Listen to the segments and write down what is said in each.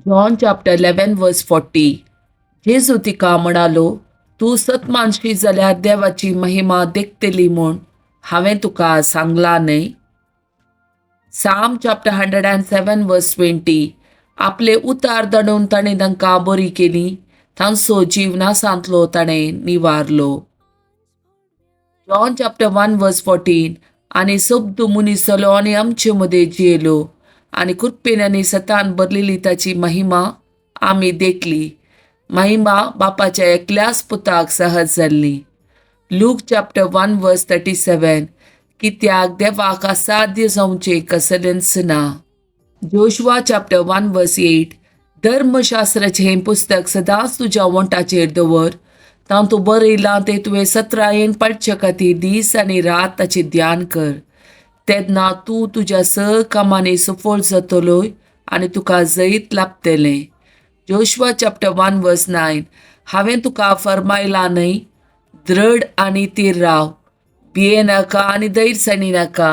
John chapter 11 verse 40. जेजू तिका म्हणालो, तू सतमानशी जाल्यार देवाची महिमा देखतली म्हूण हांवें तुका सांगला न्हय. Psalm chapter 107 verse 20. आपले उतार दडून ताणें तांकां बरी केली, तांचो जीवनासांतलो ताणें निवारलो. John chapter 1 verse 14. आनी सब्दू मुनीसलो आनी आमचे मदें जियेलो आनी कृपेन आनी सतान भरलेली ताची महिमा आमी देखली. महिमा बापाच्या एकल्याच पुताक सहज जाल्ली. Luke chapter 1 verse 37. कित्याक देवाक असाध्य जावचें कसलेंच ना. Joshua chapter 1 verse 8. धर्मशास्त्राचें हें पुस्तक सदांच तुज्या वंटाचेर दवर, तातूंत बरयलां तें तुवें 17 पडचे खातीर दीस आनी रात ताचें ध्यान कर. तेन्ना तूं तुज्या कामांनी सफळ जातलोय आनी तुका जैत लाभतलें. Joshua chapter 1 verse 9. हांवें तुका फरमायलां न्हय, दृढ आनी थीर राव, भिये नाका आनी दैरसाणी नाका,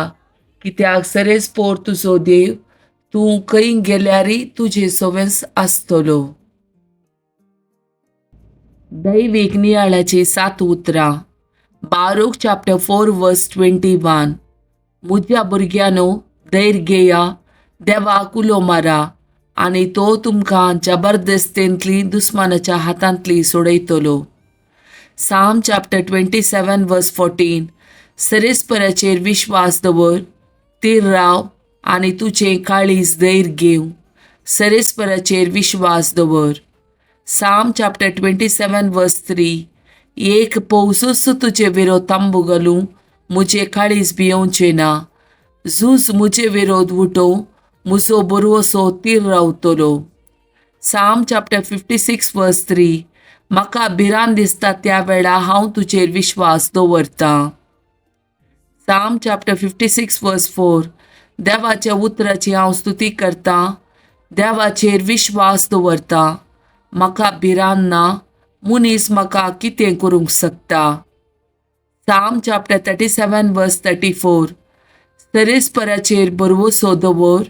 कित्याक सरेस्पोर तुजो देव तूं खंय गेल्यारय तुजे सवेंस आसतलो. दैवीक नियाळाची 7 उतरां. बारूक chapter 4 verse 21. म्हज्या भुरग्यानो, धैर्य घेया, देवाक उलो मारा आनी तो तुमकां जबरदस्तेंतली दुस्मानाच्या हातांतली सोडयतलो. Psalm chapter 27 verse 14. सरेस्पराचेर विश्वास दवर, थीर राव आनी तुजें काळीज धैर्य घेव. सरेस्पराचेर विश्वास दवर. Psalm chapter 27 verse 3. एक पौसूस तुजे विरोध तांबू घालूं, मुझे काळीज भियोवचें ना. झूज मुझे विरोध उठो, म्हजो बरवसो थीर रावतलो. Psalm chapter 56 verse 3. म्हाका भिरांत दिसता त्या वेळा हांव तुजेर विश्वास दवरतां. Psalm chapter 56 verse 4. देवाच्या उतराची हांव स्तुती करतां, देवाचेर विश्वास दवरतां, म्हाका भिरांत ना, मनीस म्हाका कितें करूंक शकता. Psalm chapter 37 verse 34. सरेस्पराचेर बरवसो दवर,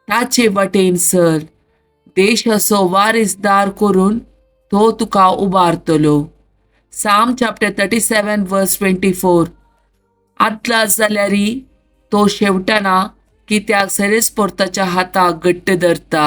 ताचे वाटेन चल, देशाचो वारीसदार करून तो तुका उबारतलो. Psalm chapter 37 verse 24. आदला जाल्यारय तो शेवटाना, कित्याक सरेस्पोर ताच्या हाताक घट्ट धरता.